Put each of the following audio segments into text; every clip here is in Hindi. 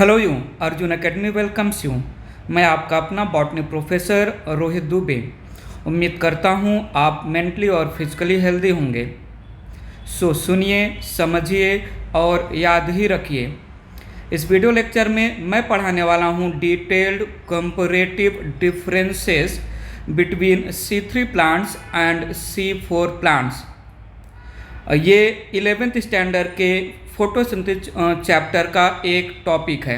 Hello you Arjun academy welcomes you. मैं आपका अपना बॉटनी प्रोफेसर रोहित दुबे। उम्मीद करता हूँ आप मेंटली और फिजिकली हेल्दी होंगे। सो सुनिए, समझिए और याद ही रखिए। इस वीडियो लेक्चर में मैं पढ़ाने वाला हूँ detailed comparative differences between C3 plants and C4 plants. ये 11th स्टैंडर्ड के फोटोसिंथेसिस चैप्टर का एक टॉपिक है।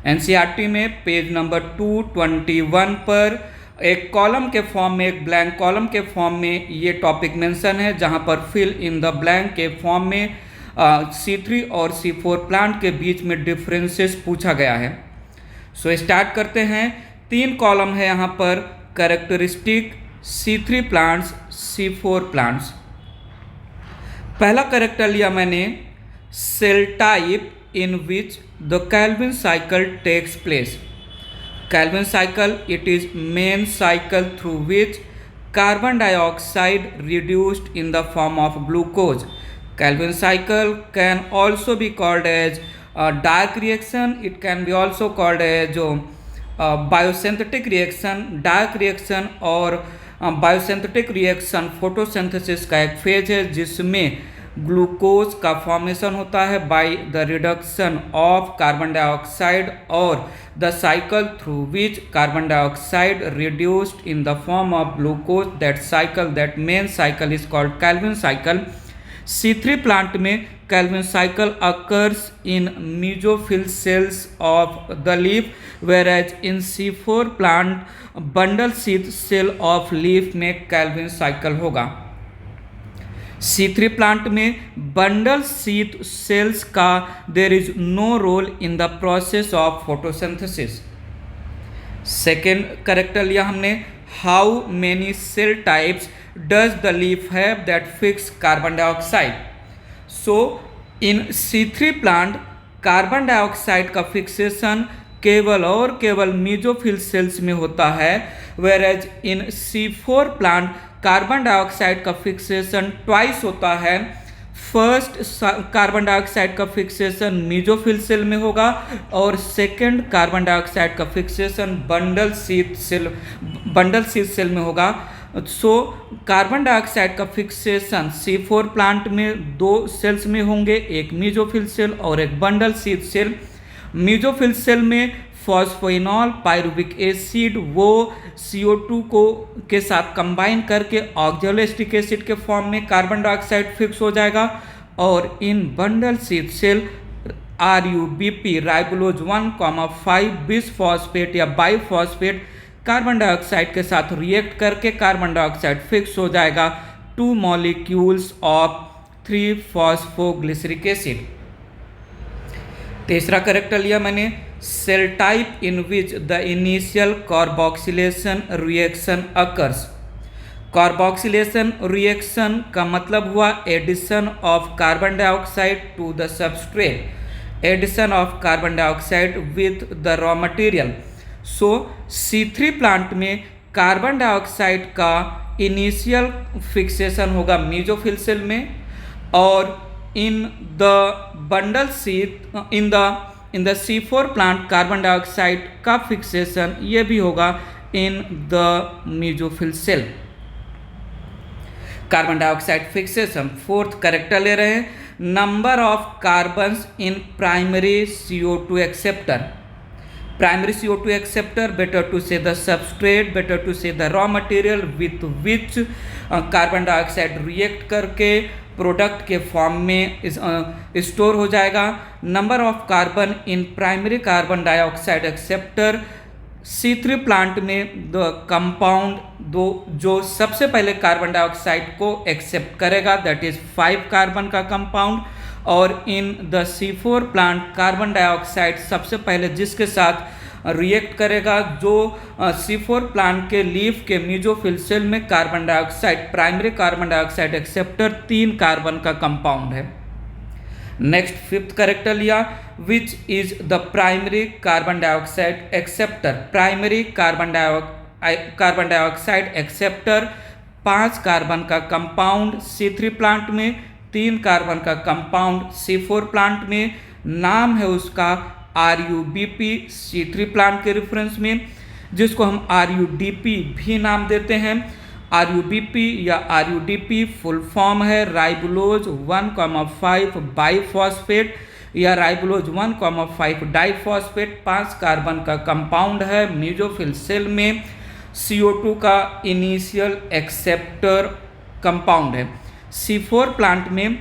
एनसीईआरटी में पेज नंबर 221 पर एक कॉलम के फॉर्म में, एक ब्लैंक कॉलम के फॉर्म में ये टॉपिक मेंशन है, जहां पर फिल इन द ब्लैंक के फॉर्म में C3 और C4 प्लांट के बीच में डिफरेंसेस पूछा गया है। सो स्टार्ट करते हैं। 3 कॉलम है यहाँ पर, characteristic C3 plants, C4 plants. पहला कैरेक्टर लिया मैंने, cell type in which the Calvin cycle takes place. Calvin cycle, it is main cycle through which carbon dioxide reduced in the form of glucose. Calvin cycle can also be called as dark reaction. It can be also called as biosynthetic reaction. Dark reaction और बायोसिंथेटिक रिएक्शन फोटोसिंथेसिस का एक फेज है जिसमें ग्लूकोज का फॉर्मेशन होता है by the reduction of carbon dioxide, और the cycle through which carbon dioxide reduced in the form of glucose, that cycle, that main cycle is called Calvin cycle. C3 plant में Calvin cycle occurs in mesophyll cells of the leaf, whereas in C4 plant bundle sheath cell of leaf में कैल्विन साइकिल होगा। C3 प्लांट में बंडल शीथ सेल्स का there is no role in the process of photosynthesis. Second character लिया हमने, how many cell types does the leaf have that fix carbon dioxide. So in C3 plant carbon dioxide का फिक्सेशन केवल और केवल मेसोफिल सेल्स में होता है, whereas in C4 plant carbon dioxide का फिक्सेशन ट्वाइस होता है। फर्स्ट कार्बन डाइऑक्साइड का फिक्सेशन मेसोफिल सेल में होगा और सेकेंड कार्बन डाइऑक्साइड का फिक्सेशन बंडल शीथ सेल में होगा। सो कार्बन डाइऑक्साइड का फिक्सेशन C4 प्लांट में 2 सेल्स में होंगे, एक मेसोफिल सेल और एक bundle sheath cell. Mesophyll cell में फॉस्फोइनॉल पायरुविक एसिड वो CO2 को के साथ कंबाइन करके ऑक्जेलोएसिटिक एसिड के फॉर्म में कार्बन डाइऑक्साइड फिक्स हो जाएगा, और in bundle sheath cell RuBp ribulose 1,5 bisphosphate या बाइफॉस्फेट कार्बन डाइऑक्साइड के साथ रिएक्ट करके कार्बन डाइऑक्साइड फिक्स हो जाएगा 2 मॉलिक्यूल्स ऑफ 3-फॉस्फोग्लिसरिक एसिड। तीसरा कैरेक्टर लिया मैंने, cell type in which the initial carboxylation reaction occurs. Carboxylation reaction का मतलब हुआ addition of carbon dioxide to the substrate, addition of carbon dioxide with the raw material. So C3 plant में कार्बन डाइऑक्साइड का इनिशियल फिक्सेशन होगा मेसोफिल सेल में, और in the bundle sheath in the C4 plant carbon dioxide का फिक्सेशन ये भी होगा in the mesophyll cell. Carbon dioxide fixation. Fourth character ले रहे हैं, number of carbons in primary CO2 acceptor. Primary CO2 acceptor, better to say the substrate, better to say the raw material with which carbon dioxide react करके प्रोडक्ट के फॉर्म में स्टोर हो जाएगा। Number of carbon in primary carbon dioxide acceptor C3 plant में द कंपाउंड जो सबसे पहले कार्बन डाइऑक्साइड को एक्सेप्ट करेगा, दैट इज 5 कार्बन का कंपाउंड, और in the C4 plant carbon dioxide सबसे पहले जिसके साथ रिएक्ट करेगा, जो C4 प्लांट के लीफ के मेसोफिल सेल में carbon dioxide, primary carbon dioxide acceptor 3 carbon का कंपाउंड है। नेक्स्ट फिफ्थ कैरेक्टर लिया, विच is the primary carbon dioxide acceptor. Primary carbon dioxide acceptor 5 carbon का कंपाउंड C3 प्लांट में, 3 कार्बन का कंपाउंड C4 प्लांट में, नाम है उसका RUBP C3 प्लांट के रेफरेंस में, जिसको हम RUDP भी नाम देते हैं। RUBP या RUDP फुल फॉर्म है राइबोलोज 1,5 बाइफॉस्फेट या राइबोलोज 1,5 डाइफॉस्फेट 5 कार्बन का कंपाउंड है। मेसोफिल सेल में CO2 का इनिशियल एक्सेप्टर कंपाउंड है। C4 प्लांट में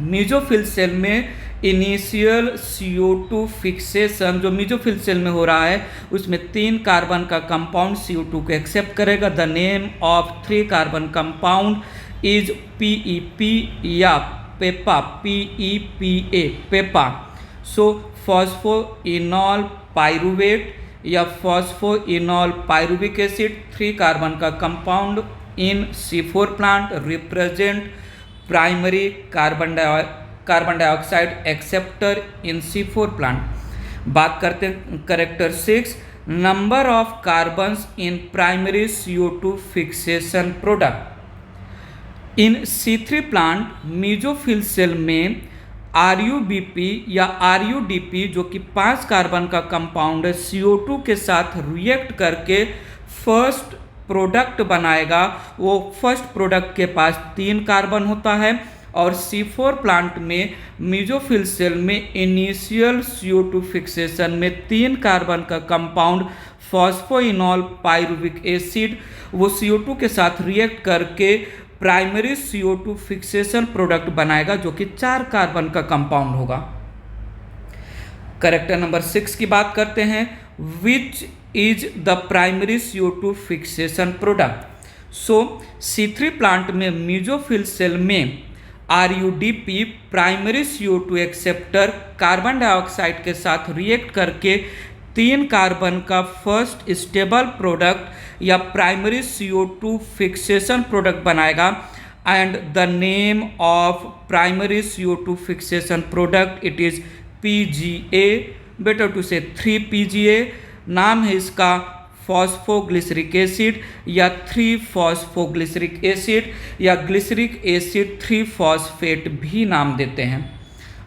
मेसोफिल सेल में इनिशियल CO2 फिक्सेशन जो मेसोफिल सेल में हो रहा है उसमें 3 कार्बन का कंपाउंड CO2 को एक्सेप्ट करेगा। The name of 3 carbon compound is PEP या PEPA, PEPA PEPA. So phosphoenol pyruvate या फॉस्फोइनॉल पाइरुविक एसिड 3 कार्बन का compound in C4 plant represent primary carbon dioxide acceptor in C4 plant. बात करते हैं character 6, number of carbons in primary CO2 fixation product. In C3 plant mesophyll cell में RUBP या RUDP जो कि 5 कार्बन का कंपाउंड है CO2 के साथ रिएक्ट करके फर्स्ट प्रोडक्ट बनाएगा। वो फर्स्ट प्रोडक्ट के पास 3 कार्बन होता है और C4 प्लांट में मेसोफिल सेल में इनिशियल CO2 फिक्सेशन में 3 कार्बन का कंपाउंड फॉस्फोइनॉल पाइरुविक एसिड वो CO2 के साथ रिएक्ट करके प्राइमरी CO2 फिक्सेशन प्रोडक्ट बनाएगा जो कि 4 कार्बन का कंपाउंड होगा। कैरेक्टर नंबर 6 की बात करते हैं, which is the primary CO2 fixation product. So C3 plant में मेसोफिल सेल में RUDP primary CO2 acceptor carbon dioxide के साथ रिएक्ट करके 3 कार्बन का फर्स्ट स्टेबल प्रोडक्ट या प्राइमरी CO2 फिक्सेशन प्रोडक्ट बनाएगा। And the name of primary CO2 fixation product it is PGA, better to say 3-PGA। नाम है इसका फॉस्फोग्लिसरिक एसिड या 3-फॉस्फोग्लिसरिक एसिड या ग्लिसरिक एसिड 3-फॉस्फेट भी नाम देते हैं।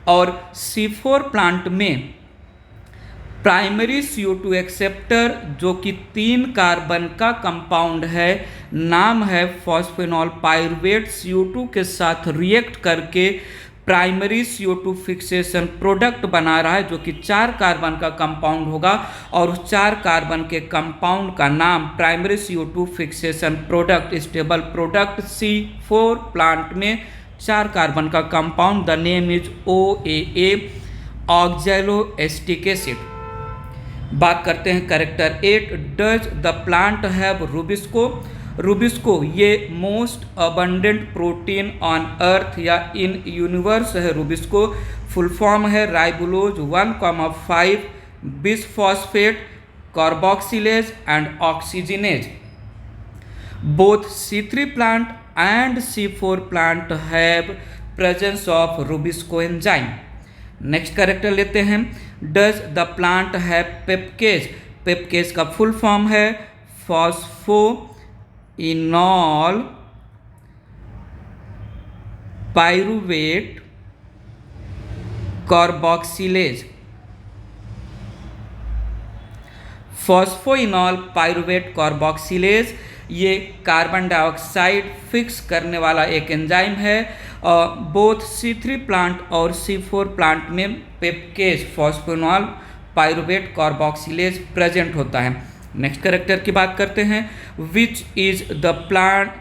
और C4 प्लांट में प्राइमरी CO2 एक्सेप्टर जो कि 3 कार्बन का कंपाउंड है, नाम है फॉस्फेनॉल पाइरुवेट, CO2 के साथ रिएक्ट करके प्राइमरी CO2 फिक्सेशन प्रोडक्ट बना रहा है जो कि 4 कार्बन का कंपाउंड होगा और उस 4 कार्बन के कंपाउंड का नाम primary CO2 fixation product stable product C4 plant में 4 कार्बन का compound the name is OAA oxaloacetic acid. बात करते हैं character 8, does the plant have rubisco. Rubisco ये most abundant protein on earth या इन यूनिवर्स है। रूबिस्को फुल फॉर्म है ribulose 1,5 bisphosphate carboxylase and oxygenase. Both C3 plant and C4 plant have presence of rubisco enzyme. Next character लेते हैं, does the plant have PEPcase. PEPcase का फुल फॉर्म है phosphoenol pyruvate carboxylase. Phosphoenol pyruvate carboxylase ये कार्बन डाइऑक्साइड फिक्स करने वाला एक एंजाइम है। बोथ C3 प्लांट और C4 प्लांट में pepcase phosphoenol pyruvate carboxylase present होता है। नेक्स्ट कैरेक्टर की बात करते हैं, which is the plant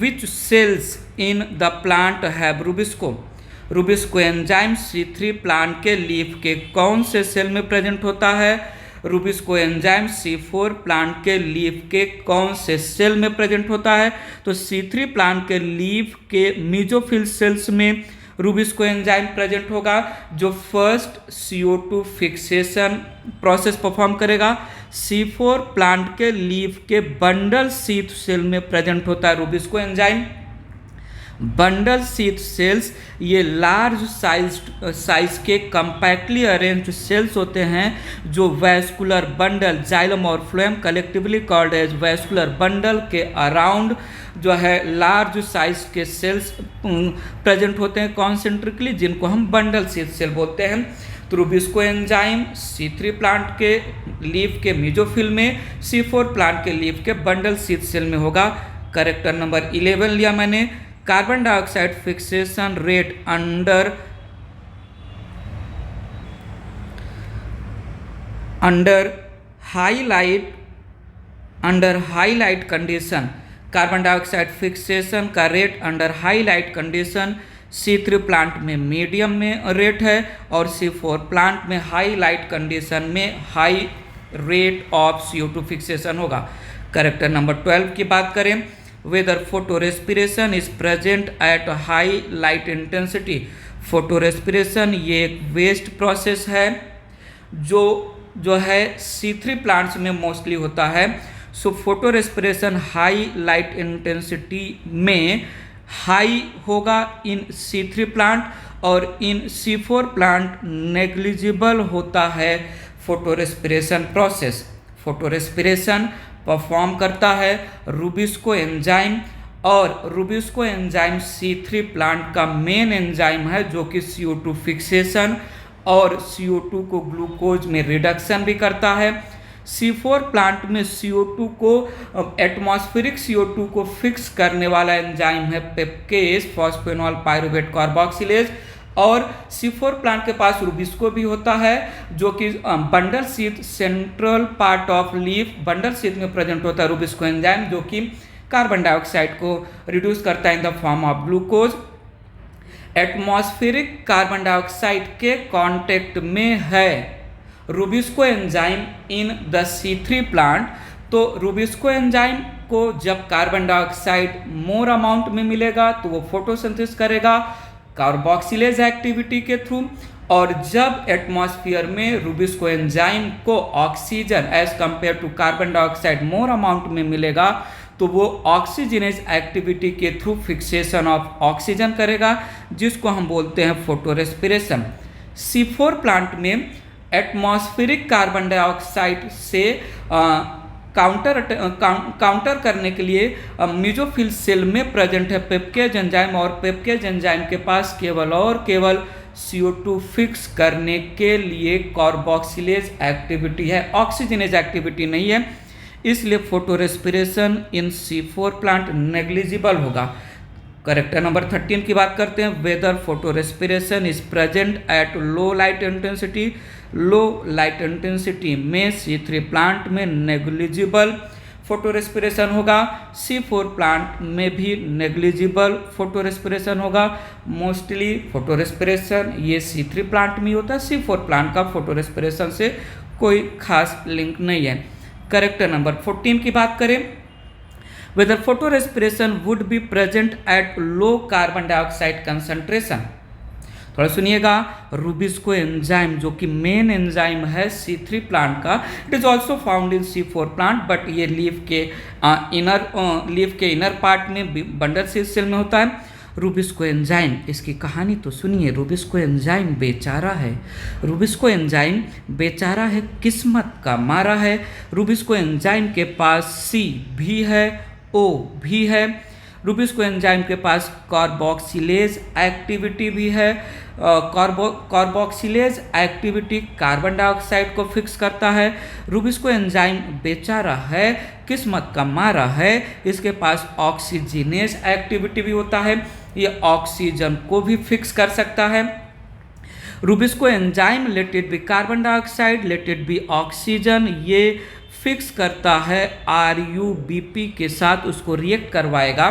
which cells in the plant have rubisco. Rubisco enzyme C3 plant के लीफ के कौन से सेल में प्रेजेंट होता है। रूबिस्को एंजाइम C4 प्लांट के लीफ के कौन से सेल में प्रेजेंट होता है। तो C3 प्लांट के लीफ के मेसोफिल सेल्स में रूबिस्को एंजाइम प्रेजेंट होगा जो first CO2 fixation process perform करेगा। C4 प्लांट के लीफ के बंडल शीथ सेल में प्रेजेंट होता है rubisco enzyme. Bundle sheath cells ये लार्ज साइज के कंपैक्टली अरेंज्ड सेल्स होते हैं जो वैस्कुलर बंडल जाइलम और phloem collectively called as vascular bundle के अराउंड जो है लार्ज साइज के सेल्स प्रेजेंट होते हैं कॉन्सेंट्रिकली, जिनको हम बंडल शीथ सेल बोलते हैं। तो रुबिस्को एंजाइम C3 प्लांट के लीफ के मेसोफिल में, C4 प्लांट के लीफ के बंडल शीथ सेल में होगा। करेक्टर नंबर 11 लिया मैंने। Carbon dioxide fixation rate under high light condition, carbon dioxide fixation का rate under high light condition C3 plant में मीडियम में रेट है और C4 प्लांट में हाई लाइट कंडीशन में high rate of CO2 fixation होगा। करेक्टर नंबर 12 की बात करें, whether photo respiration is present at high light intensity. Photorespiration ये एक वेस्ट प्रोसेस है जो है C3 प्लांट्स में मोस्टली होता है। So photo respiration high light intensity में हाई होगा इन C3 प्लांट और इन C4 प्लांट नेग्लिजिबल होता है photo respiration process. Photo respiration perform करता है रुबिस्को एंजाइम और रुबिस्को एंजाइम C3 प्लांट का मेन एंजाइम है जो कि CO2 फिक्सेशन और CO2 को ग्लूकोज में रिडक्शन भी करता है। C4 प्लांट में CO2 को एटमॉस्फेरिक CO2 को फिक्स करने वाला एंजाइम है पेप्केज फॉस्फेनॉल पायरुवेट कार्बोक्सिलेज और C4 प्लांट के पास रुबिस्को भी होता है जो कि bundle sheath central part of leaf bundle sheath में प्रेजेंट होता है रुबिस्को एंजाइम जो कि कार्बन डाइऑक्साइड को रिड्यूस करता है in the form of glucose. Atmospheric carbon dioxide के कांटेक्ट में है Rubisco enzyme in the C3 plant. तो रुबिस्को एंजाइम को जब कार्बन डाइऑक्साइड मोर अमाउंट में मिलेगा तो वो फोटोसिंथेसिस करेगा कार्बोक्सिलेज एक्टिविटी के थ्रू, और जब एटमॉस्फेयर में रुबिस्को एंजाइम को oxygen as compare to carbon dioxide more amount में मिलेगा तो वो ऑक्सीजनेज एक्टिविटी के थ्रू फिक्सेशन ऑफ ऑक्सीजन करेगा जिसको हम बोलते हैं फोटो रेस्पिरेशन। C4 प्लांट में एटमॉस्फेरिक कार्बन डाइऑक्साइड से काउंटर करने के लिए मेसोफिल सेल में प्रेजेंट है पेप्केज एंजाइम और पेप्केज एंजाइम के पास केवल CO2 फिक्स करने के लिए कार्बोक्सिलेज एक्टिविटी है, ऑक्सीजनेज एक्टिविटी नहीं है, इसलिए photo respiration in C4 plant negligible होगा। करेक्टर नंबर 13 की बात करते हैं, whether photo respiration is present at low light intensity. Low light intensity में C3 प्लांट में नेग्लिजिबल फोटो रेस्पिरेशन होगा, C4 प्लांट में भी नेग्लिजिबल फोटो रेस्पिरेशन होगा। मोस्टली फोटो रेस्पिरेशन ये C3 प्लांट में होता है, C4 प्लांट का फोटो रेस्पिरेशन से कोई खास लिंक नहीं है। करेक्टर नंबर 14 की बात करें, whether photo respiration would be present at low carbon dioxide concentration. थोड़ा सुनिएगा, रुबिस्को एंजाइम जो कि मेन एंजाइम है C3 प्लांट का, it is also found in C4 plant but ये लीफ के इनर पार्ट में बंडल शीथ सेल में होता है। रुबिस्को एंजाइम, इसकी कहानी तो सुनिए। रुबिस्को एंजाइम बेचारा है, रुबिस्को एंजाइम बेचारा है, किस्मत का मारा है। रुबिस्को एंजाइम के पास C भी है, O भी है। रुबिस्को एंजाइम के पास कार्बोक्सिलेज एक्टिविटी भी है। कार्बोक्सिलेज एक्टिविटी कार्बन डाइऑक्साइड को फिक्स करता है। रुबिस्को एंजाइम बेचारा है, किस्मत का मारा है, इसके पास ऑक्सीजनेज एक्टिविटी भी होता है, ये ऑक्सीजन को भी फिक्स कर सकता है। Rubisco enzyme let it be carbon dioxide let it be oxygen, ये फिक्स करता है RuBP के साथ, उसको रिएक्ट करवाएगा।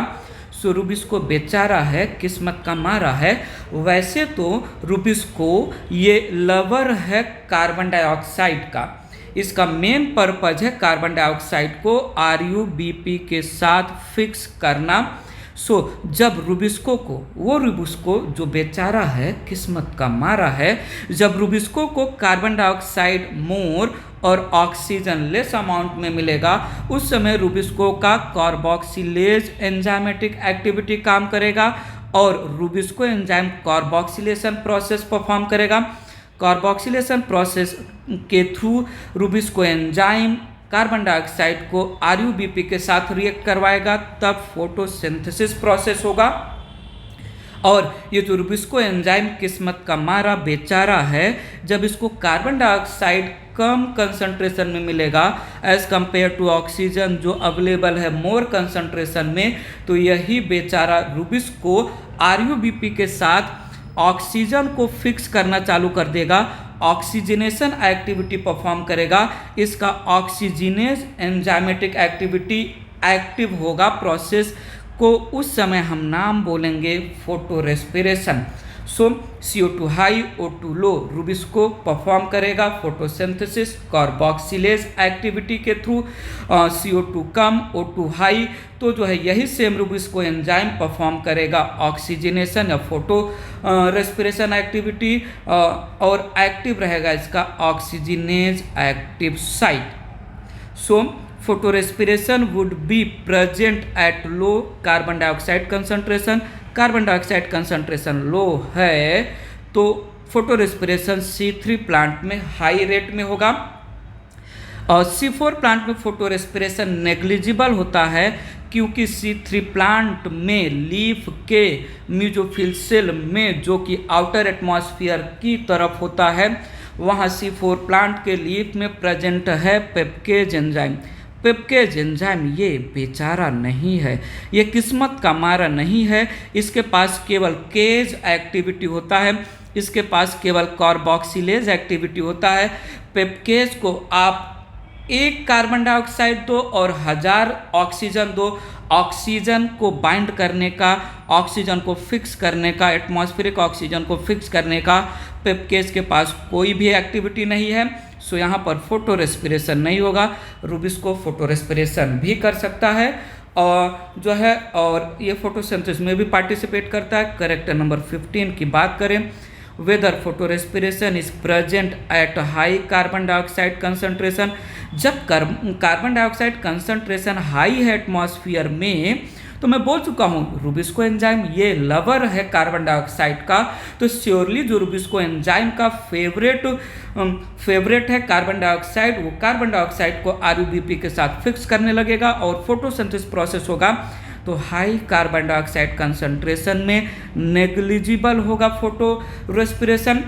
सो रुबिस्को बेचारा है, किस्मत का मारा है। वैसे तो रुबिस्को ये लवर है कार्बन डाइऑक्साइड का, इसका मेन पर्पज है कार्बन डाइऑक्साइड को RuBP के साथ फिक्स करना। सो जब रुबिस्को को, वो रुबिस्को जो बेचारा है, किस्मत का मारा है, जब रुबिस्को को कार्बन डाइऑक्साइड मोर और ऑक्सीजन लेस अमाउंट में मिलेगा उस समय रुबिस्को का कार्बोक्सिलेज एंजाइमेटिक एक्टिविटी काम करेगा और Rubisco enzyme carboxylation process perform करेगा। कार्बोक्सिलेशन प्रोसेस के through rubisco enzyme carbon dioxide को RuBP के साथ रिएक्ट करवाएगा, तब फोटोसिंथेसिस प्रोसेस होगा और ये जो रुबिस्को एंजाइम किस्मत का मारा बेचारा है, जब इसको कार्बन डाइऑक्साइड कम कंसंट्रेशन में मिलेगा एज कंपेयर टू ऑक्सीजन जो अवेलेबल है मोर कंसंट्रेशन में, तो यही बेचारा रुबिस्को आरयूबीपी के साथ ऑक्सीजन को फिक्स करना चालू कर देगा, ऑक्सीजनेशन एक्टिविटी परफॉर्म करेगा। इसका ऑक्सीजनेज एंजाइमेटिक एक्टिविटी एक्टिव होगा प्रोसेस को, उस समय हम नाम बोलेंगे फोटो रेस्पिरेशन। सो CO2 हाई O2 लो, रुबिस्को परफॉर्म करेगा फोटोसिंथेसिस कार्बोक्सिलेज एक्टिविटी के थ्रू, CO2 कम O2 हाई, तो जो है यही सेम रुबिस्को एंजाइम परफॉर्म करेगा ऑक्सीजनेशन या फोटो रेस्पिरेशन एक्टिविटी, और एक्टिव रहेगा इसका oxygenase active site. So photorespiration would be present at low carbon dioxide concentration। Carbon dioxide concentration लो है तो फोटोरेस्पिरेशन C3 प्लांट में हाई रेट में होगा, और C4 प्लांट में फोटोरेस्पिरेशन नेग्लिजिबल होता है क्योंकि C3 प्लांट में लीफ के म्यूजोफिल सेल में जो कि आउटर एटमॉस्फेयर की तरफ होता है, वहाँ C4 प्लांट के लीफ में प्रेजेंट है पेप्केज एंजाइम। पेप्केज एंजाइम ये बेचारा नहीं है, ये किस्मत का मारा नहीं है, इसके पास केवल केज एक्टिविटी होता है, इसके पास केवल कार्बोक्सिलेज एक्टिविटी होता है। पेप्केज को आप एक कार्बन डाइऑक्साइड दो और 1000 ऑक्सीजन दो, ऑक्सीजन को बाइंड करने का, ऑक्सीजन को फिक्स करने का, एटमॉस्फेरिक ऑक्सीजन को फिक्स करने का पेप्केज के पास कोई भी एक्टिविटी नहीं है। सो यहाँ पर फोटो रेस्पिरेशन नहीं होगा। रुबिस्को फोटो रेस्पिरेशन भी कर सकता है और जो है, और ये फोटोसिंथेसिस में भी पार्टिसिपेट करता है। करेक्टर नंबर 15 की बात करें, whether photo respiration is present at high carbon dioxide concentration. जब कार्बन डाइऑक्साइड कंसंट्रेशन हाई है एटमॉस्फेयर में, तो मैं बोल चुका हूँ रुबिस्को एंजाइम ये लवर है कार्बन डाइऑक्साइड का, तो श्योरली जो रुबिस्को एंजाइम का फेवरेट है कार्बन डाइऑक्साइड, वो कार्बन डाइऑक्साइड को आरयूबीपी के साथ फिक्स करने लगेगा और फोटोसिंथेसिस प्रोसेस होगा, तो हाई कार्बन डाइऑक्साइड कंसंट्रेशन में नेग्लिजिबल होगा photo respiration.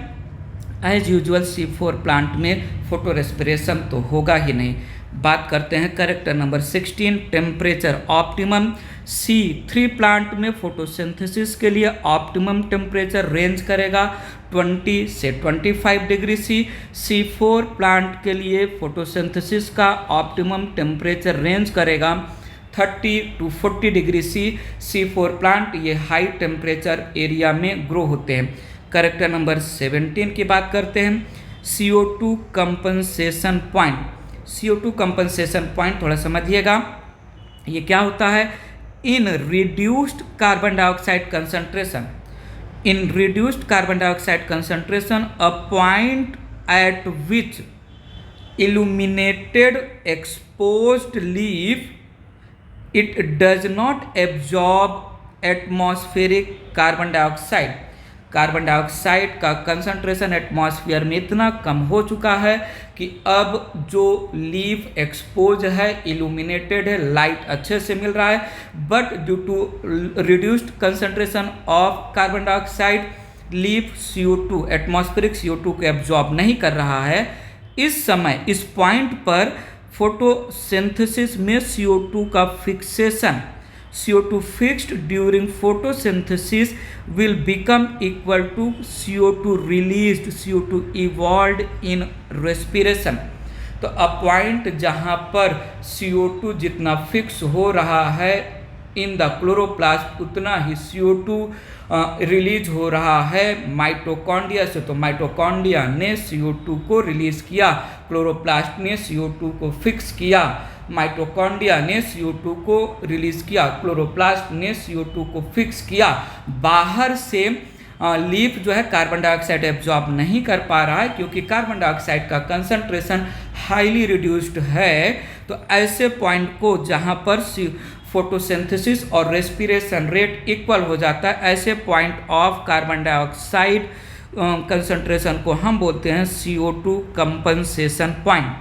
As usual C4 plant में फोटो रेस्पिरेशन तो होगा ही नहीं। बात करते हैं character number 16, temperature optimum. C3 plant में फोटोसिंथेसिस के लिए ऑप्टिमम टेम्परेचर रेंज करेगा 20 से 25 डिग्री C। C4 प्लांट के लिए फोटोसिंथेसिस का ऑप्टिमम टेम्परेचर रेंज करेगा 30 to 40 degree C। C4 plant ये हाई टेम्परेचर एरिया में ग्रो होते हैं। करेक्टर नंबर 17 की बात करते हैं, CO2 compensation point. CO2 compensation point थोड़ा समझिएगा, ये क्या होता है? In reduced carbon dioxide concentration, in reduced carbon dioxide concentration a point at which illuminated exposed leaf it does not absorb atmospheric carbon dioxide। Carbon dioxide का कंसंट्रेशन एटमॉस्फेयर में इतना कम हो चुका है कि अब जो लीफ एक्सपोज है, इल्यूमिनेटेड है, लाइट अच्छे से मिल रहा है, but due to reduced concentration of carbon dioxide leaf CO2 atmospheric CO2 को एब्जॉर्ब नहीं कर रहा है। इस समय इस पॉइंट पर फोटोसिंथेसिस में CO2 का fixation, CO2 fixed during photosynthesis will become equal to CO2 released, CO2 evolved in respiration। तो अब पॉइंट जहाँ पर CO2 जितना फिक्स हो रहा है इन द क्लोरोप्लास्ट, उतना ही CO2 रिलीज हो रहा है माइटोकॉन्ड्रिया से। तो माइटोकॉन्ड्रिया ने CO2 को रिलीज किया, क्लोरोप्लास्ट ने CO2 को फिक्स किया, माइटोकॉन्ड्रिया ने CO2 को रिलीज किया, क्लोरोप्लास्ट ने CO2 को फिक्स किया। बाहर से लीफ जो है कार्बन डाइऑक्साइड एब्जॉर्ब नहीं कर पा रहा है क्योंकि कार्बन डाइऑक्साइड का कंसंट्रेशन हाईली रिड्यूस्ड है। तो ऐसे पॉइंट को जहां पर फोटोसिंथेसिस और रेस्पिरेशन रेट इक्वल हो जाता है, ऐसे point of carbon dioxide concentration को हम बोलते हैं CO2 compensation point.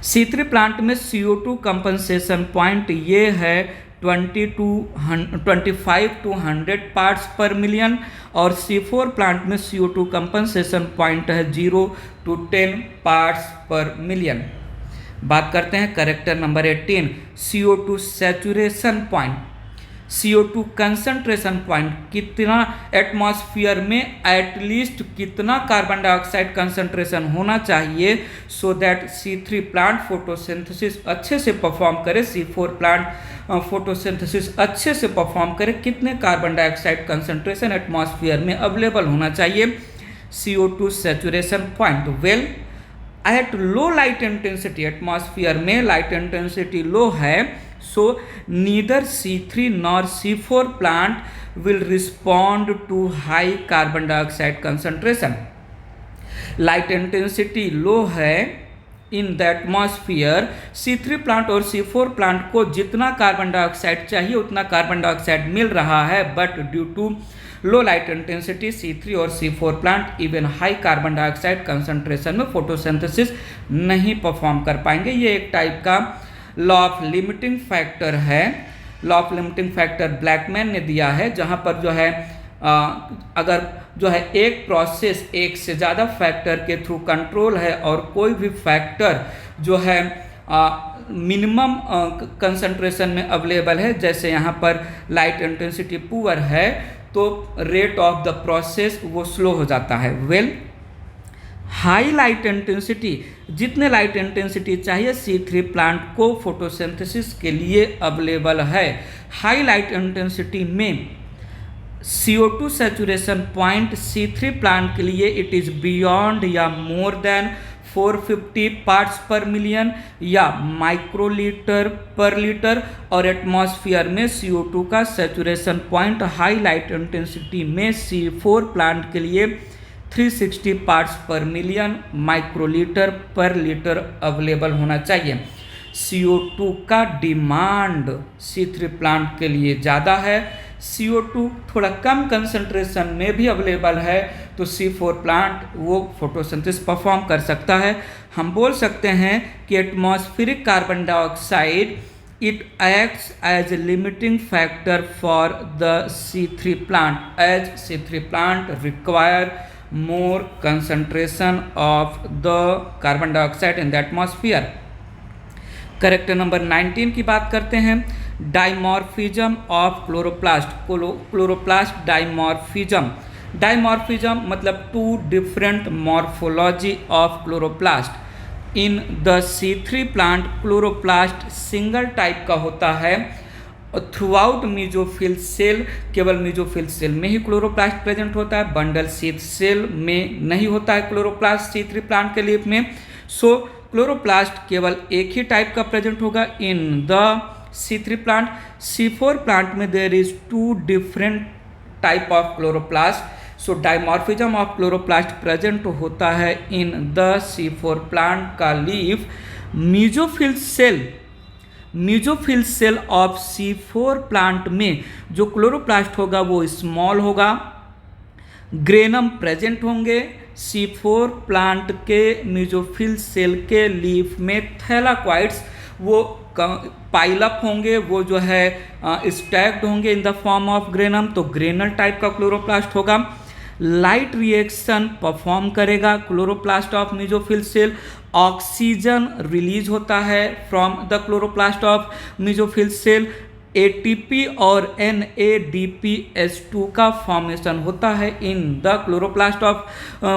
C3 plant में CO2 कंपनसेशन पॉइंट ये है 25 to 100 पार्ट्स पर मिलियन, और C4 प्लांट में CO2 कंपनसेशन पॉइंट है 0 to 10 पार्ट्स पर मिलियन। बात करते हैं character number 18, CO2 saturation point. CO2 concentration point कितना एटमॉस्फेयर में एटलीस्ट कितना कार्बन डाइऑक्साइड कंसंट्रेशन होना चाहिए so that C3 plant photosynthesis अच्छे से परफॉर्म करे, C4 प्लांट फोटोसिंथेसिस अच्छे से परफॉर्म करे, कितने कार्बन डाइऑक्साइड कंसंट्रेशन एटमॉस्फेयर में अवेलेबल होना चाहिए CO2 saturation point. Well at low light intensity, atmosphere में लाइट इंटेंसिटी लो है, so neither C3 nor C4 plant will respond to high carbon dioxide concentration. Light intensity low है in the atmosphere, C3 plant और C4 प्लांट को जितना कार्बन डाइऑक्साइड चाहिए उतना कार्बन डाइऑक्साइड मिल रहा है, but due to low light intensity C3 और C4 plant even high carbon dioxide concentration में फोटोसिंथेसिस नहीं परफॉर्म कर पाएंगे। ये एक टाइप का लॉ ऑफ लिमिटिंग फैक्टर है। Law of limiting factor Blackman ने दिया है, जहाँ पर जो है अगर जो है एक प्रोसेस एक से ज़्यादा फैक्टर के थ्रू कंट्रोल है और कोई भी फैक्टर जो है मिनिमम कंसंट्रेशन में अवेलेबल है, जैसे यहाँ पर लाइट इंटेंसिटी पुअर है तो रेट ऑफ द प्रोसेस वो स्लो हो जाता है। वेल हाई लाइट इंटेंसिटी, जितने लाइट इंटेंसिटी चाहिए C3 प्लांट को फोटोसिंथेसिस के लिए अवेलेबल है। हाई लाइट इंटेंसिटी में CO2 saturation point C3 plant के लिए इट इज़ बियॉन्ड या मोर देन 450 पार्ट्स पर मिलियन या माइक्रोलीटर पर लीटर, और एटमॉस्फेयर में CO2 का saturation point high light intensity में C4 प्लांट के लिए 360 पार्ट्स पर मिलियन माइक्रोलीटर पर लीटर अवेलेबल होना चाहिए। CO2 का डिमांड C3 प्लांट के लिए ज़्यादा है, CO2 थोड़ा कम कंसंट्रेशन में भी अवेलेबल है, तो C4 प्लांट वो फोटोसिंथेसिस परफॉर्म कर सकता है। हम बोल सकते हैं कि atmospheric carbon dioxide it acts as a limiting factor for the C3 plant, as C3 plant require more concentration of the carbon dioxide in the atmosphere। Character number 19 की बात करते हैं, dimorphism of chloroplast. Chloroplast dimorphism, dimorphism मतलब two different morphology of chloroplast. In the C3 plant chloroplast single type का होता है। थ्रू आउट मीजोफिल सेल, केवल मीजोफिल सेल में ही क्लोरोप्लास्ट प्रेजेंट होता है, बंडल शीथ सेल में नहीं होता है क्लोरोप्लास्ट C3 प्लांट के लीफ में। सो क्लोरोप्लास्ट केवल एक ही टाइप का प्रेजेंट होगा in the C3 plant. C4 plant में there is two different type of chloroplast. So dimorphism of chloroplast present होता है इन द C4 प्लांट का leaf. Mesophyll cell of C4 plant में जो क्लोरोप्लास्ट होगा वो स्मॉल होगा, ग्रेनम प्रेजेंट होंगे। C4 प्लांट के मीजोफिल सेल के लीफ में थैलाक्वाइड्स वो पाइलअप होंगे, वो जो है स्टैक्ड होंगे in the form of granum, तो ग्रेनल टाइप का क्लोरोप्लास्ट होगा। लाइट रिएक्शन परफॉर्म करेगा chloroplast of mesophyll cell, oxygen release होता है from the chloroplast of mesophyll cell, ATP और NADPH2 का फॉर्मेशन होता है in the chloroplast of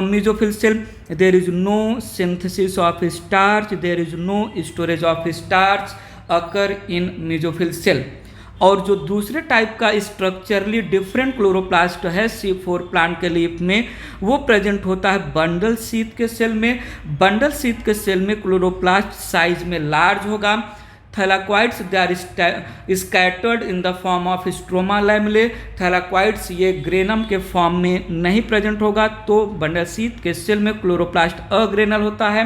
mesophyll cell. There is no synthesis of starch, there is no storage of starch occur in mesophyll cell. और जो दूसरे टाइप का स्ट्रक्चरली डिफरेंट क्लोरोप्लास्ट है C4 प्लांट के लीफ में, वो प्रेजेंट होता है बंडल शीथ के सेल में। बंडल शीथ के सेल में क्लोरोप्लास्ट साइज में लार्ज होगा। Thylakoids they are scattered in the form of stroma lamellae. Thylakoids ये ग्रेनम के फॉर्म में नहीं प्रेजेंट होगा, तो बंडल शीथ के सेल में क्लोरोप्लास्ट अग्रेनल होता है।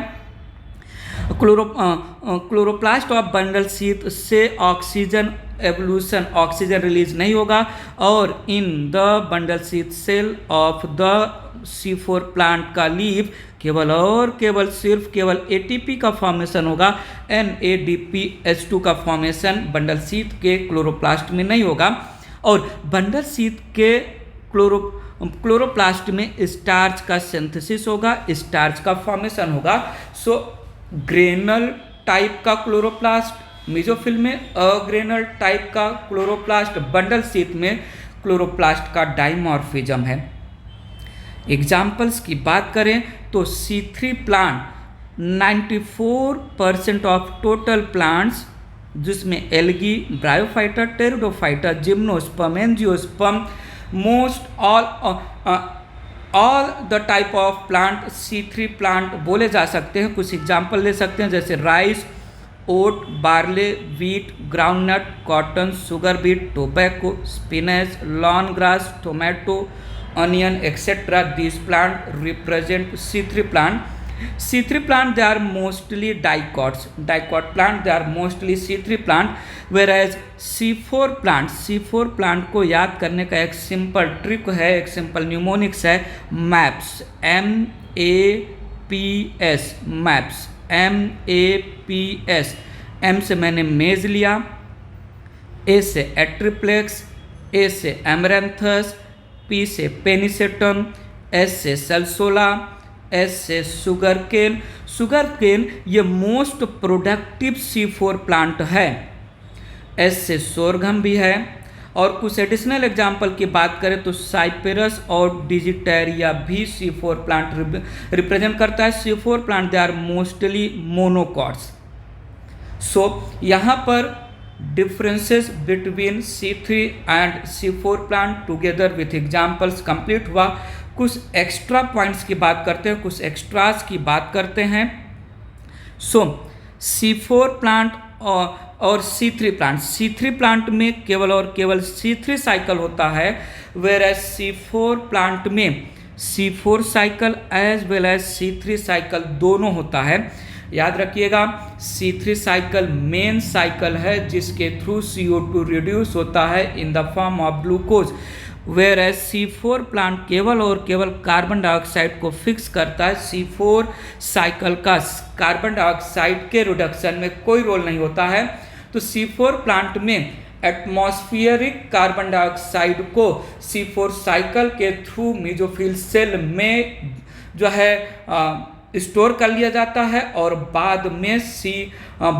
क्लोरोप्लास्ट ऑफ बंडल शीथ से ऑक्सीजन एवोल्यूशन ऑक्सीजन रिलीज नहीं होगा और in the bundle sheath cell of the C4 plant का लीफ केवल और केवल सिर्फ केवल ATP का फॉर्मेशन होगा, NADPH2 का फॉर्मेशन बंडल शीथ के क्लोरोप्लास्ट में नहीं होगा। और बंडल शीथ के क्लोरोप्लास्ट में स्टार्च का सिंथेसिस होगा, स्टार्च का फॉर्मेशन होगा। सो ग्रेनल टाइप का क्लोरोप्लास्ट मेसोफिल में, अग्रेनल टाइप का क्लोरोप्लास्ट बंडल शीथ में क्लोरोप्लास्ट का डाइमॉर्फिज्म है। एग्जाम्पल्स की बात करें तो C3 plant 94% of total plants, जिसमें algae, bryophyta, pteridophyta, gymnosperm, angiosperm, most all the type of plant C3 plant बोले जा सकते हैं। कुछ एग्जाम्पल ले सकते हैं जैसे rice, oat, barley, wheat, groundnut, cotton, sugar beet, tobacco, spinach, lawn grass, tomato, onion, etc. These plant represent C3 plant. C3 plant, they are mostly dicots. Dicot plant, they are mostly C3 plant. Whereas C4 plant को याद करने का एक सिंपल ट्रिक है, एक सिंपल न्यूमोनिक्स है, MAPS, MAPS, MAPS, MAPS। M से मैंने मेज लिया, A से एट्रिप्लेक्स, A से एमरेंथस, P से पेनिसेटम, S से सल्सोला, S से शुगर केन ये मोस्ट प्रोडक्टिव C4 प्लांट है। S से सोरघम भी है। और कुछ एडिशनल एग्जाम्पल की बात करें तो साइपेरस और डिजिटेरिया भी C4 प्लांट रिप्रेजेंट करता है। C4 plant they are mostly monocots. So यहाँ पर differences between C3 and C4 plant together with examples complete हुआ। कुछ एक्स्ट्रा पॉइंट्स की बात करते हैं, कुछ एक्स्ट्रास की बात करते हैं। सो C4 प्लांट और C3 प्लांट में केवल और केवल C3 साइकिल होता है, whereas C4 प्लांट में C4 cycle as well as C3 cycle दोनों होता है। याद रखिएगा C3 साइकिल मेन साइकिल है जिसके थ्रू CO2 रिड्यूस होता है in the form of glucose, whereas C4 plant केवल और केवल कार्बन डाइऑक्साइड को फिक्स करता है। C4 साइकिल का कार्बन डाइऑक्साइड के रिडक्शन में कोई रोल नहीं होता है। तो C4 प्लांट में एटमॉस्फेरिक कार्बन डाइऑक्साइड को C4 साइकिल के थ्रू मेसोफिल सेल में जो है स्टोर कर लिया जाता है और बाद में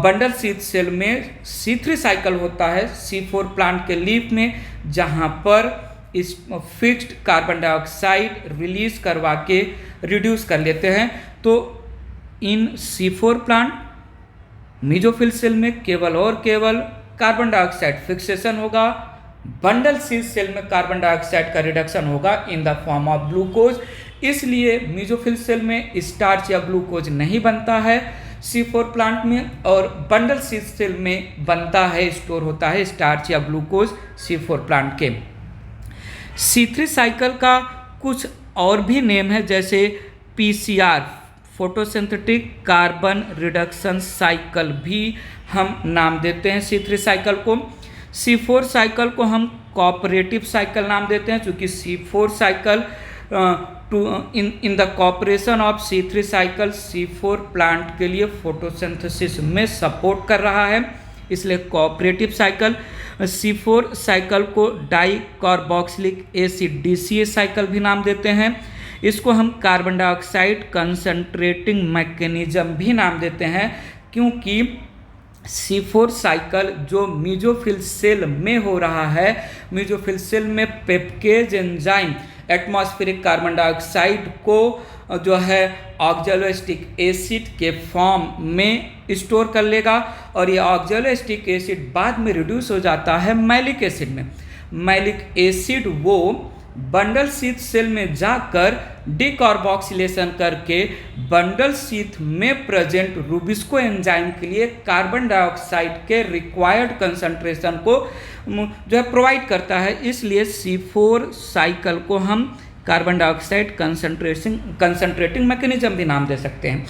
बंडल शीथ सेल में C3 साइकिल होता है C4 प्लांट के लीफ में, जहां पर इस फिक्स्ड कार्बन डाइऑक्साइड रिलीज करवा के रिड्यूस कर लेते हैं। तो इन C4 प्लांट मेसोफिल सेल में केवल और केवल कार्बन डाइऑक्साइड फिक्सेशन होगा, बंडल शीथ सेल में कार्बन डाइऑक्साइड का रिडक्शन होगा in the form of glucose. इसलिए मेसोफिल सेल में स्टार्च या ग्लूकोज नहीं बनता है C4 प्लांट में, और बंडल शीथ सेल में बनता है, स्टोर होता है स्टार्च या ग्लूकोज C4 प्लांट के। C3 साइकिल का कुछ और भी नेम है, जैसे PCR photosynthetic carbon reduction cycle भी हम नाम देते हैं C3 साइकिल को। C4 साइकिल को हम कोऑपरेटिव साइकिल नाम देते हैं, क्योंकि C4 cycle in the cooperation of C3 cycle C4 plant के लिए फोटोसिंथेसिस में सपोर्ट कर रहा है, इसलिए कोऑपरेटिव साइकिल। C4 साइकिल को dicarboxylic acid DCA cycle भी नाम देते हैं। इसको हम कार्बन डाइऑक्साइड कंसंट्रेटिंग मैकेनिज्म भी नाम देते हैं, क्योंकि C4 साइकिल जो मेसोफिल सेल में हो रहा है, मेसोफिल सेल में पेप्केज एंजाइम एटमॉस्फेरिक कार्बन डाइऑक्साइड को जो है ऑक्जेलोएसिटिक एसिड के फॉर्म में स्टोर कर लेगा, और ये ऑक्जेलोएसिटिक एसिड बाद में रिड्यूस हो जाता है मैलिक एसिड में। मैलिक एसिड वो बंडल शीथ सेल में जाकर डिकार्बोक्सिलेशन करके बंडल शीथ में प्रेजेंट रूबिस्को एंजाइम के लिए कार्बन डाइऑक्साइड के रिक्वायर्ड कंसंट्रेशन को जो है प्रोवाइड करता है। इसलिए C4 साइकिल को हम कार्बन डाइऑक्साइड कंसंट्रेटिंग मैकेनिज्म भी नाम दे सकते हैं।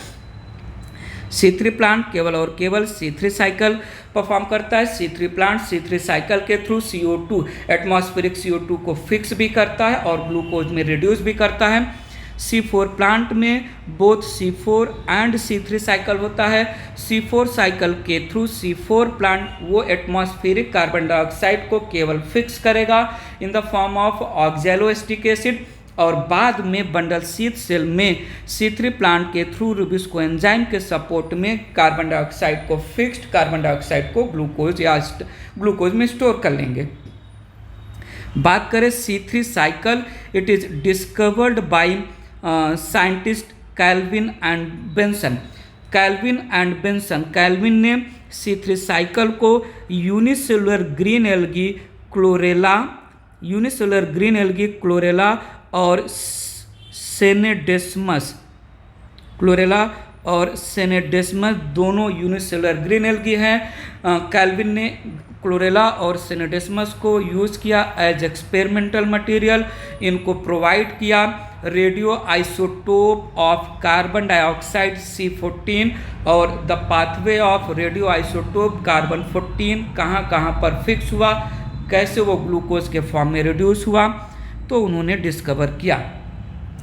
C3 प्लांट केवल और केवल C3 साइकिल परफॉर्म करता है। C3 प्लांट C3 साइकिल के थ्रू CO2 एटमॉस्फेरिक CO2 को फिक्स भी करता है और ग्लूकोज में रिड्यूस भी करता है। C4 प्लांट में both C4 and C3 cycle होता है। C4 साइकिल के थ्रू C4 प्लांट वो एटमॉस्फेरिक कार्बन डाइऑक्साइड को केवल फिक्स करेगा इन the form of oxaloacetic acid और बाद में बंडल शीथ सेल में C3 प्लांट के थ्रू रुबिस्को एंजाइम के सपोर्ट में कार्बन डाइऑक्साइड को फिक्स्ड कार्बन डाइऑक्साइड को ग्लूकोज में स्टोर कर लेंगे। बात करें C3 cycle, it is discovered by scientist Calvin and Benson. Calvin ने C3 साइकिल को यूनिसेलुलर ग्रीन एल्गी क्लोरेला और सेनेडेस्मस दोनों यूनिसेलुलर ग्रीन एल्गी हैं। कैल्विन ने क्लोरेला और सेनेडेस्मस को यूज़ किया एज एक्सपेरिमेंटल मटेरियल। इनको प्रोवाइड किया radio isotope of carbon dioxide C14 और the pathway of radio isotope carbon 14 कहाँ पर फिक्स हुआ, कैसे वो ग्लूकोज के फॉर्म में रिड्यूस हुआ, तो उन्होंने डिस्कवर किया।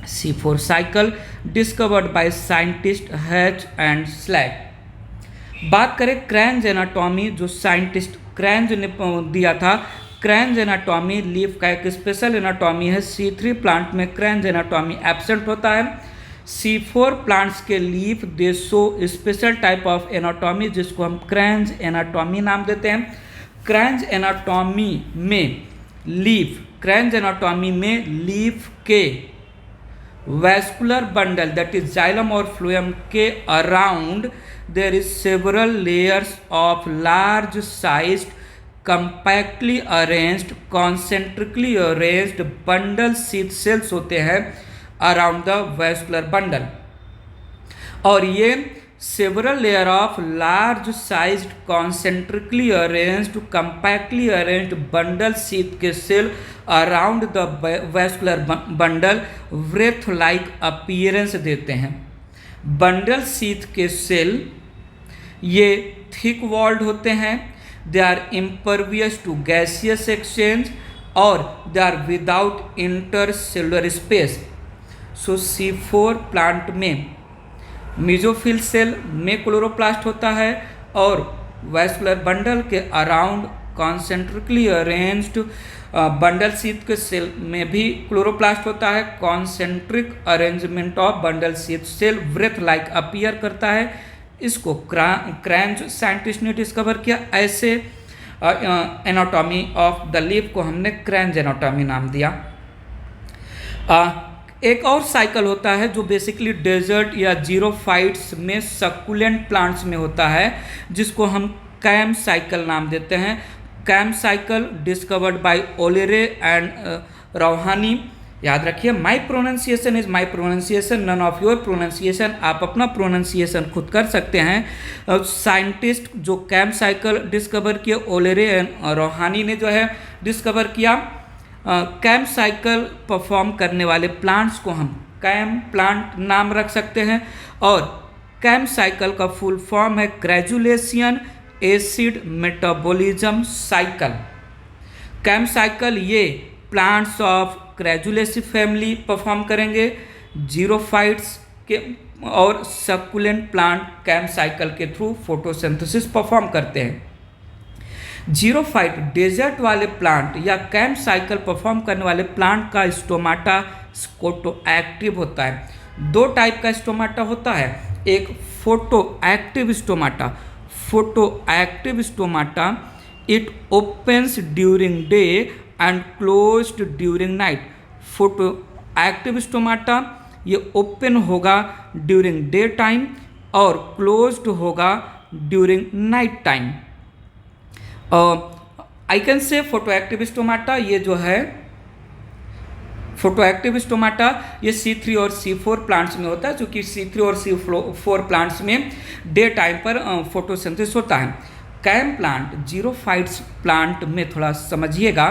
C4 cycle discovered by scientist hatch and slag. बात करें क्रैंज एनाटॉमी, जो साइंटिस्ट क्रैंज ने दिया था। क्रैंज एनाटॉमी लीफ का एक स्पेशल एनाटॉमी है। C3 प्लांट में क्रैंज एनाटॉमी एब्सेंट होता है। C4 प्लांट्स के leaf they show special type of anatomy जिसको हम क्रैंज एनाटॉमी नाम देते हैं। क्रैंज एनाटॉमी में लीफ के vascular bundle that is xylem और फ्लोएम के around there is several layers of large sized compactly arranged concentrically arranged bundle sheath cells होते हैं अराउंड द वैस्कुलर बंडल। और ये several layer of large sized concentrically arranged compactly arranged bundle sheath के cell around the vascular bundle wreath like appearance देते हैं। बंडल शीथ के सेल ये थिक वॉल्ड होते हैं, they are impervious to gaseous exchange और they are without intercellular space. So C4 plant में मेसोफिल सेल में क्लोरोप्लास्ट होता है और वैस्कुलर बंडल के around concentrically arranged bundle sheath के सेल में भी क्लोरोप्लास्ट होता है। Concentric arrangement of bundle sheath cell wreath like appear करता है। इसको क्रैंज साइंटिस्ट ने डिस्कवर किया। ऐसे एनाटॉमी ऑफ द लीफ को हमने क्रैंज एनाटॉमी नाम दिया। एक और साइकिल होता है जो बेसिकली डेजर्ट या जीरोफाइट्स में सक्कुलेंट प्लांट्स में होता है, जिसको हम कैम साइकिल नाम देते हैं। कैम साइकिल डिस्कवर्ड बाय ओलेरे एंड रोहानी। याद रखिए, my pronunciation is my pronunciation, none of your pronunciation. आप अपना प्रोनाउंसिएशन खुद कर सकते हैं। साइंटिस्ट जो कैम साइकिल डिस्कवर किए ओलेरे एंड रोहानी ने जो है डिस्कवर किया। कैम साइकिल परफॉर्म करने वाले प्लांट्स को हम कैम प्लांट नाम रख सकते हैं। और कैम साइकिल का फुल फॉर्म है crassulacean acid metabolism cycle. CAM cycle ये plants of crassulaceae family perform करेंगे। जीरोफाइट्स के और सक्कुलेंट प्लांट कैम साइकिल के थ्रू फोटोसिंथेसिस परफॉर्म करते हैं। जीरोफाइट डेजर्ट वाले प्लांट या कैम साइकिल परफॉर्म करने वाले प्लांट का स्टोमाटा फोटो एक्टिव होता है। दो टाइप का स्टोमाटा होता है, एक photo active stomata it opens during day and closed during night. Photo active stomata ये ओपन होगा ड्यूरिंग डे टाइम और क्लोज्ड होगा during night time. I can say photo active stomata ये जो है फोटो एक्टिव स्टोमाटा ये C3 और C4 प्लांट्स में होता है, क्योंकि C3 और C4 प्लांट्स में डे टाइम पर फोटोसिंथेसिस होता है। कैम प्लांट जीरोफाइट्स प्लांट में थोड़ा समझिएगा,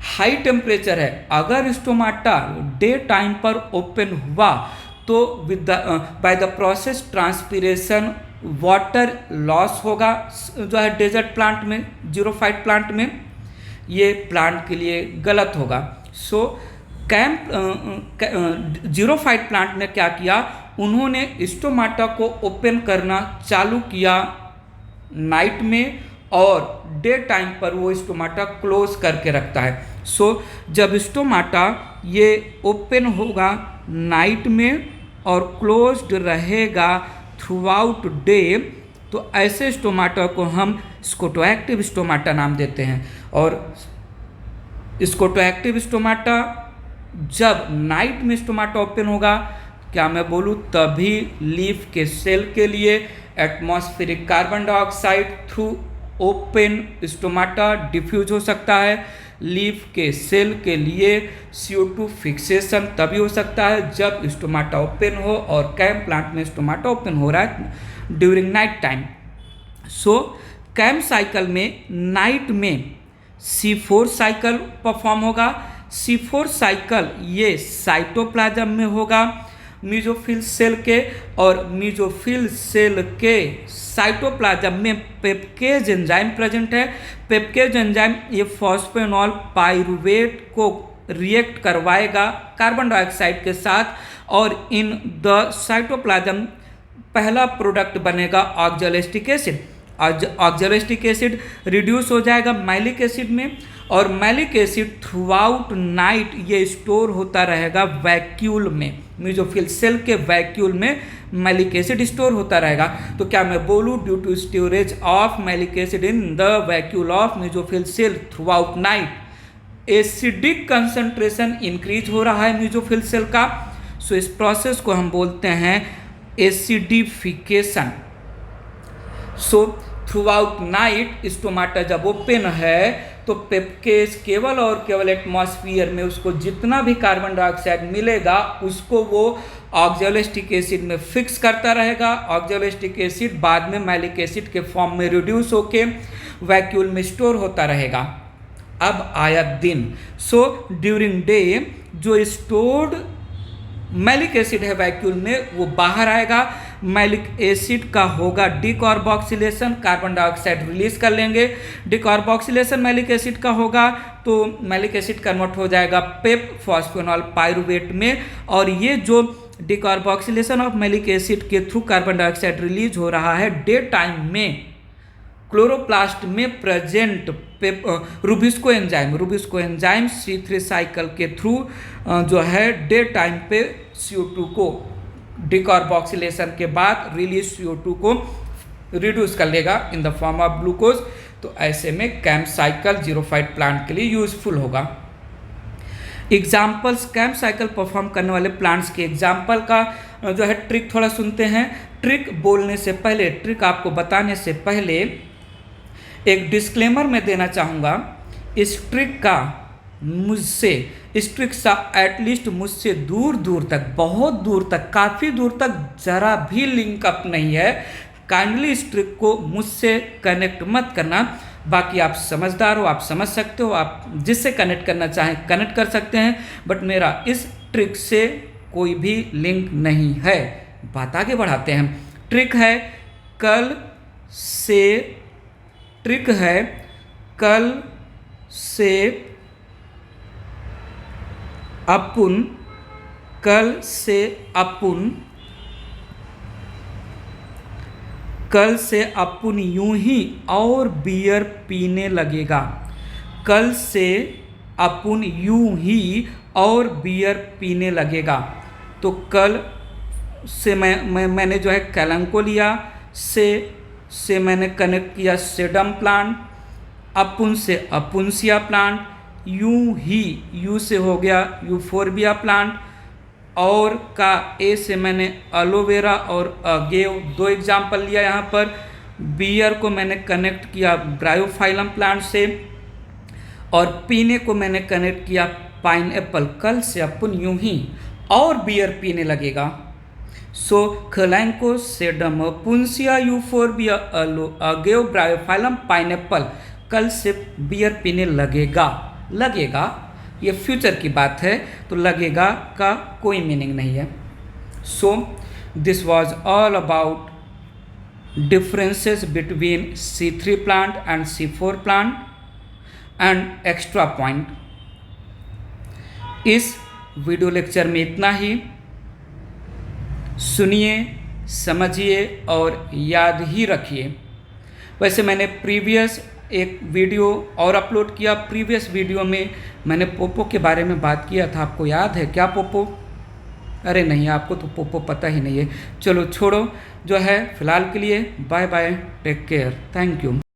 हाई टेम्परेचर है। अगर स्टोमाटा डे टाइम पर ओपन हुआ तो with by the process transpiration water loss होगा जो है डेजर्ट प्लांट में, जीरोफाइट प्लांट में, ये प्लांट के लिए गलत होगा। सो जीरोफाइट प्लांट ने क्या किया, उन्होंने स्टोमाटा को ओपन करना चालू किया नाइट में, और डे टाइम पर वो स्टोमाटा क्लोज करके रखता है। सो जब स्टोमाटा ये ओपन होगा नाइट में और क्लोज्ड रहेगा थ्रू आउट डे, तो ऐसे स्टोमाटा को हम स्कोटोएक्टिव स्टोमाटा नाम देते हैं। और स्कोटोएक्टिव स्टोमाटा जब नाइट में स्टोमाटा ओपन होगा, क्या मैं बोलूँ, तभी लीफ के सेल के लिए atmospheric carbon dioxide through open stomata diffuse हो सकता है। लीफ के सेल के लिए CO2 फिक्सेशन तभी हो सकता है जब स्टोमाटा ओपन हो, और कैम प्लांट में स्टोमाटा ओपन हो रहा है ड्यूरिंग नाइट टाइम। सो कैम साइकिल में नाइट में C4 साइकिल परफॉर्म होगा। C4 साइकिल ये साइटोप्लाज्म में होगा मीजोफिल सेल के, और मीजोफिल सेल के साइटोप्लाज्म में पेप्केज एंजाइम प्रेजेंट है। पेप्केज एंजाइम ये फॉस्फेनॉल पाइरुवेट को रिएक्ट करवाएगा कार्बन डाइऑक्साइड के साथ, और इन द साइटोप्लाज्म पहला प्रोडक्ट बनेगा oxaloacetic acid. Oxaloacetic acid reduce हो जाएगा मैलिक एसिड में, और malic acid throughout night ये स्टोर होता रहेगा वैक्यूल में, मीजोफिल सेल के वैक्यूल में मैलिक एसिड स्टोर होता रहेगा। तो क्या मैं बोलूँ, due to storage of malic acid in the vacuole of mesophyll cell throughout night, acidic concentration increase हो रहा है मीजोफिल सेल का। सो इस प्रोसेस को हम बोलते हैं acidification. So through out night stomata जब ओपन है तो पेप्केज केवल और केवल एटमॉस्फेयर में उसको जितना भी कार्बन डाइऑक्साइड मिलेगा उसको वो ऑक्जेलेस्टिक एसिड में फिक्स करता रहेगा। ऑक्जेलेस्टिक एसिड बाद में मैलिक एसिड के फॉर्म में रिड्यूस होके वैक्यूल में स्टोर होता रहेगा। अब आया दिन। सो ड्यूरिंग डे जो स्टोर्ड मैलिक एसिड है वैक्यूल में वो बाहर आएगा। मैलिक एसिड का होगा डिकार्बोक्सिलेशन, कार्बन डाइऑक्साइड रिलीज कर लेंगे। डिकार्बोक्सिलेशन मैलिक एसिड का होगा तो मैलिक एसिड कन्वर्ट हो जाएगा पेप फॉस्फेनॉल पाइरुवेट में, और ये जो डिकार्बोक्सिलेशन ऑफ मैलिक एसिड के थ्रू कार्बन डाइऑक्साइड रिलीज हो रहा है डे टाइम में क्लोरोप्लास्ट में present Rubisco enzyme C3 cycle के थ्रू जो है डे टाइम पे CO2 को डिकार्बोक्सिलेशन के बाद रिलीज CO2 को रिड्यूस कर लेगा इन द फॉर्म ऑफ ग्लूकोज। तो ऐसे में कैम साइकिल जीरोफाइट प्लांट के लिए यूजफुल होगा। एग्जाम्पल्स, कैम साइकिल परफॉर्म करने वाले प्लांट्स के एग्जाम्पल का जो है ट्रिक थोड़ा सुनते हैं। ट्रिक बोलने से पहले, ट्रिक आपको बताने से पहले एक डिस्क्लेमर मैं देना चाहूँगा। इस ट्रिक का एटलीस्ट मुझसे दूर दूर तक, बहुत दूर तक, काफ़ी दूर तक जरा भी लिंक अप नहीं है। काइंडली इस ट्रिक को मुझसे कनेक्ट मत करना। बाकी आप समझदार हो, आप समझ सकते हो, आप जिससे कनेक्ट करना चाहें कनेक्ट कर सकते हैं, बट मेरा इस ट्रिक से कोई भी लिंक नहीं है। बात आगे बढ़ाते हैं। ट्रिक है कल से अपुन यूं ही और बियर पीने लगेगा। कल से अपुन यूं ही और बियर पीने लगेगा। तो कल से मैंने जो है कैलंको लिया, से मैंने कनेक्ट किया सेडम प्लांट, अपुन से अपुन्सिया प्लांट, यूं ही यू से हो गया यूफोर्बिया प्लांट, और का ए से मैंने एलोवेरा और अगेव दो एग्जाम्पल लिया यहाँ पर। बियर को मैंने कनेक्ट किया ब्रायोफाइलम प्लांट से, और पीने को मैंने कनेक्ट किया पाइनएप्पल। कल से अपुन यूं ही और बियर पीने लगेगा। So kalanchoe sedum opuntia euphorbia agave bryophyllum pineapple, कल से बियर पीने लगेगा ये फ्यूचर की बात है, तो लगेगा का कोई मीनिंग नहीं है। So this was all about differences between C3 plant and C4 plant and extra point। इस वीडियो लेक्चर में इतना ही। सुनिए, समझिए और याद ही रखिए। वैसे मैंने प्रीवियस एक वीडियो और अपलोड किया। प्रीवियस वीडियो में मैंने पोपो के बारे में बात किया था, आपको याद है क्या पोपो? अरे नहीं, आपको तो पोपो पता ही नहीं है। चलो छोड़ो, जो है फिलहाल के लिए bye bye, take care, thank you.